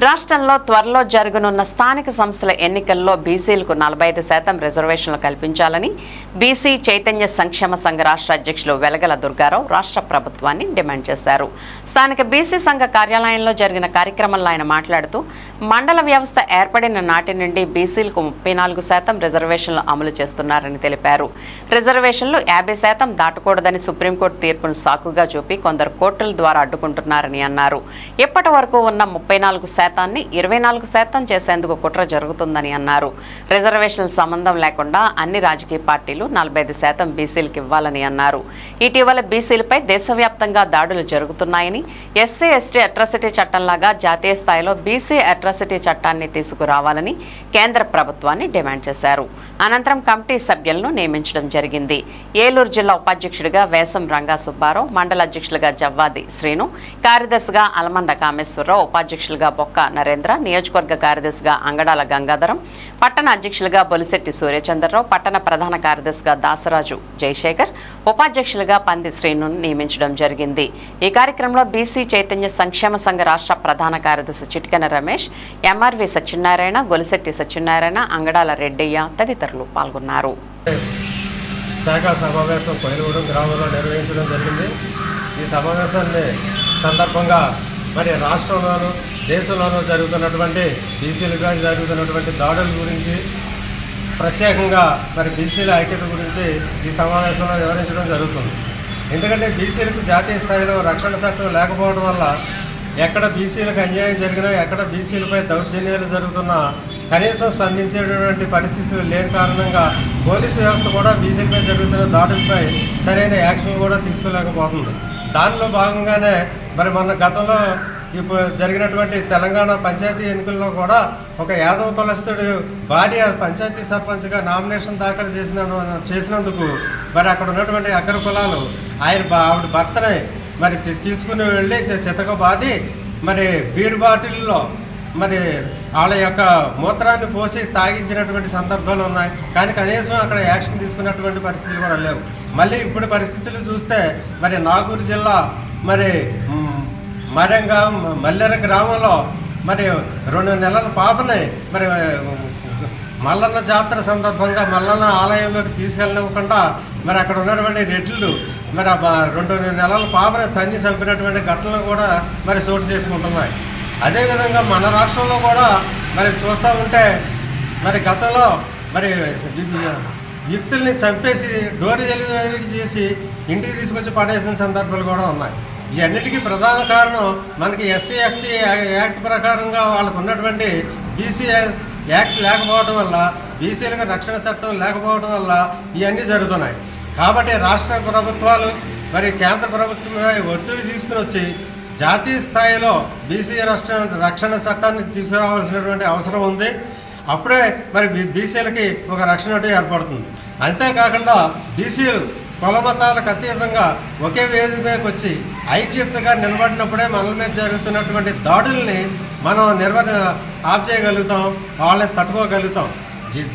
రాష్ట్రంలో త్వరలో జరగనున్న స్థానిక సంస్థల ఎన్నికల్లో బీసీలకు 45% రిజర్వేషన్లు కల్పించాలని బీసీ చైతన్య సంక్షేమ సంఘ రాష్ట్ర అధ్యక్షులు వెలగల దుర్గారావు రాష్ట్ర ప్రభుత్వాన్ని డిమాండ్ చేశారు. స్థానిక బీసీ సంఘ కార్యాలయంలో జరిగిన కార్యక్రమంలో ఆయన మాట్లాడుతూ మండల వ్యవస్థ ఏర్పడిన నాటి నుండి బీసీలకు 34% రిజర్వేషన్లు అమలు చేస్తున్నారని తెలిపారు. రిజర్వేషన్లు 50% దాటకూడదని సుప్రీంకోర్టు తీర్పును సాకుగా చూపి కొందరు కోర్టుల ద్వారా అడ్డుకుంటున్నారని అన్నారు. ఇప్పటి వరకు ఉన్న 34% 24% చేసేందుకు కుట్ర జరుగుతుందని అన్నారు. రిజర్వేషన్ల సంబంధం లేకుండా అన్ని రాజకీయ పార్టీలు 45% బీసీలకు ఇవ్వాలని అన్నారు. ఇటీవల బీసీలపై దేశవ్యాప్తంగా దాడులు జరుగుతున్నాయని, ఎస్సీ ఎస్టీ అట్రాసిటీ చట్టంలాగా జాతీయ స్థాయిలో బీసీ అట్రాసిటీ చట్టాన్ని తీసుకురావాలని కేంద్ర ప్రభుత్వాన్ని డిమాండ్ చేశారు. అనంతరం కమిటీ సభ్యులను నియమించడం జరిగింది. ఏలూరు జిల్లా ఉపాధ్యక్షుడిగా వేసం రంగా సుబ్బారావు, మండల అధ్యక్షులుగా జవ్వాది శ్రీను, కార్యదర్శిగా అలమండ కామేశ్వరరావు, ఉపాధ్యక్షులుగా బొక్క నరేంద్ర, నియోజకవర్గ కార్యదర్శిగా అంగడాల గంగాధరం, పట్టణ అధ్యక్షులుగా బొలిశెట్టి సూర్యచంద్రరావు, పట్టణ ప్రధాన కార్యదర్శిగా దాసరాజు జయశేఖర్, ఉపాధ్యక్షులుగా పంది శ్రీను నియమించడం జరిగింది. ఈ కార్యక్రమంలో బీసీ చైతన్య సంక్షేమ సంఘ రాష్ట్ర ప్రధాన కార్యదర్శి చిటికెన రమేష్, ఎంఆర్వి సత్యనారాయణ, గొలిశెట్టి సత్యనారాయణ, అంగడాల రెడ్డయ్య తదితరులు పాల్గొన్నారు. శాఖ సమావేశం కొయిలగూడెం గ్రామంలో నిర్వహించడం జరిగింది. ఈ సమావేశాన్ని సందర్భంగా మరి రాష్ట్రంలోనూ దేశంలోనూ జరుగుతున్నటువంటి బీసీలుగా జరుగుతున్నటువంటి దాడుల గురించి, ప్రత్యేకంగా మరి బీసీల ఐక్యత గురించి ఈ సమావేశంలో వివరించడం జరుగుతుంది. ఎందుకంటే బీసీలకు జాతీయ స్థాయిలో రక్షణ చట్టం లేకపోవడం వల్ల ఎక్కడ బీసీలకు అన్యాయం జరిగినా, ఎక్కడ బీసీలపై దౌర్జన్యాలు జరుగుతున్నా కనీసం స్పందించేటటువంటి పరిస్థితులు లేని కారణంగా పోలీసు వ్యవస్థ కూడా బీసీలపై జరుగుతున్న దాడులపై సరైన యాక్షన్ కూడా తీసుకోలేకపోతుంది. దానిలో భాగంగానే మరి మన గతంలో ఇప్పుడు జరిగినటువంటి తెలంగాణ పంచాయతీ ఎన్నికల్లో కూడా ఒక యాదవ కులస్తుడు భార్య పంచాయతీ సర్పంచ్గా నామినేషన్ దాఖలు చేసినందుకు మరి అక్కడ ఉన్నటువంటి అగ్ర కులాలు ఆవిడ భర్తని మరి తీసుకుని వెళ్ళి చితక బాది మరి బీరు బాటిల్లో మరి వాళ్ళ యొక్క మూత్రాన్ని పోసి తాగించినటువంటి సందర్భాలు ఉన్నాయి. కానీ కనీసం అక్కడ యాక్షన్ తీసుకున్నటువంటి పరిస్థితులు కూడా లేవు. మళ్ళీ ఇప్పుడు పరిస్థితులు చూస్తే మరి నాగూరు జిల్లా మరి మరెంగా మల్లెర గ్రామంలో మరి 2 నెలల పాపని మరి మల్లన్న జాతర సందర్భంగా మల్లన్న ఆలయంలోకి తీసుకెళ్ళనివ్వకుండా మరి అక్కడ ఉన్నటువంటి రెడ్లు మరి 2 నెలల పాపని తన్ని చంపినటువంటి ఘటనలు కూడా మరి చోటు చేసుకుంటున్నాయి. అదేవిధంగా మన రాష్ట్రంలో కూడా మరి చూస్తూ ఉంటే మరి గతంలో మరి యుక్తుల్ని చంపేసి డోర్ డెలివరీ చేసి ఇంటికి తీసుకొచ్చి పడేసిన సందర్భాలు కూడా ఉన్నాయి. ఇవన్నిటికీ ప్రధాన కారణం మనకి ఎస్సీ ఎస్టీ యాక్ట్ ప్రకారంగా వాళ్ళకు ఉన్నటువంటి బీసీ యాక్ట్ లేకపోవడం వల్ల, బీసీలకు రక్షణ చట్టం లేకపోవడం వల్ల ఇవన్నీ జరుగుతున్నాయి. కాబట్టి రాష్ట్ర ప్రభుత్వాలు మరి కేంద్ర ప్రభుత్వమే ఒత్తిడి తీసుకుని వచ్చి జాతీయ స్థాయిలో బీసీ రక్షణ చట్టాన్ని తీసుకురావాల్సినటువంటి అవసరం ఉంది. అప్పుడే మరి బీసీలకి ఒక రక్షణ ఏర్పడుతుంది. అంతేకాకుండా బీసీలు కులమతాలకు అతీతంగా ఒకే వేదిక మీదకి వచ్చి ఐక్యతగా నిలబడినప్పుడే మనల మీద జరుగుతున్నటువంటి దాడుల్ని మనం ఆఫ్ చేయగలుగుతాం, వాళ్ళని తట్టుకోగలుగుతాం.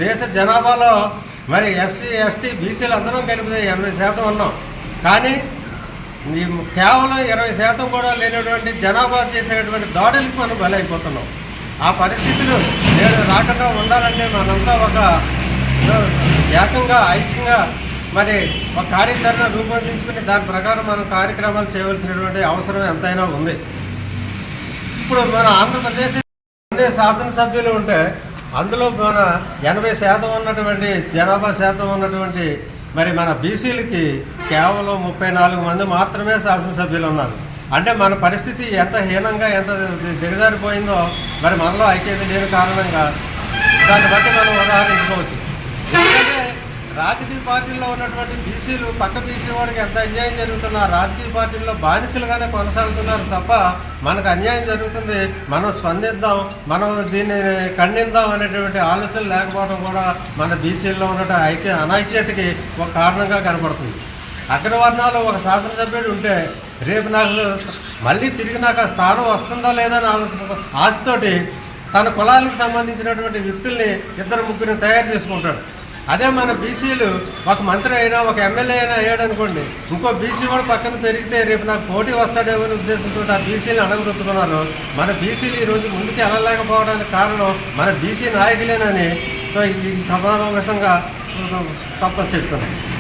దేశ జనాభాలో మరి ఎస్సీ ఎస్టీ బీసీలు అందరం కలిపి 80% ఉన్నాం. కానీ కేవలం 20% కూడా లేనటువంటి జనాభా చేసేటువంటి దాడులకు మనం బలైపోతున్నాం. ఆ పరిస్థితులు నేను రాకుండా ఉండాలంటే మనంతా ఒక ఏకంగా ఐక్యంగా మరి ఒక కార్యాచరణ రూపొందించుకుని దాని ప్రకారం మనం కార్యక్రమాలు చేయవలసినటువంటి అవసరం ఎంతైనా ఉంది. ఇప్పుడు మన ఆంధ్రప్రదేశ్ శాసనసభ్యులు ఉంటే అందులో మన 80% ఉన్నటువంటి జనాభా శాతం ఉన్నటువంటి మరి మన బీసీలకి కేవలం 34 మంది మాత్రమే శాసనసభ్యులు ఉన్నారు. అంటే మన పరిస్థితి ఎంత హీనంగా ఎంత దిగజారిపోయిందో మరి మనలో ఐక్యత లేని కారణంగా దాన్ని బట్టి మనం ఉదాహరించుకోవచ్చు. ఎందుకంటే రాజకీయ పార్టీల్లో ఉన్నటువంటి బీసీలు పక్క బీసీ వాడికి ఎంత అన్యాయం జరుగుతున్నా రాజకీయ పార్టీల్లో బానిసలుగానే కొనసాగుతున్నారు తప్ప మనకు అన్యాయం జరుగుతుంది, మనం స్పందిద్దాం, మనం దీన్ని ఖండిద్దాం అనేటువంటి ఆలోచన లేకపోవడం కూడా మన బీసీల్లో ఉన్న అనైక్యతకి ఒక కారణంగా కనపడుతుంది. అగ్రవర్ణాలు ఒక శాసనసభ్యుడు ఉంటే రేపు నాకు మళ్ళీ తిరిగి నాకు ఆ స్థానం వస్తుందా లేదా ఆశతోటి తన కులాలకు సంబంధించినటువంటి వ్యక్తుల్ని 2-3 తయారు చేసుకుంటాడు. అదే మన బీసీలు ఒక మంత్రి అయినా ఒక ఎమ్మెల్యే అయినా అయ్యాడనుకోండి, ఇంకో బీసీ కూడా పక్కన పెరిగితే రేపు నాకు పోటీ వస్తాడేమో అనే ఉద్దేశంతో ఆ బీసీని అడగరుతున్నారు. మన బీసీలు ఈరోజు ముందుకు వెళ్ళలేకపోవడానికి కారణం మన బీసీ నాయకులేనని ఈ సమావేశంగా తప్పని చెప్తున్నాను.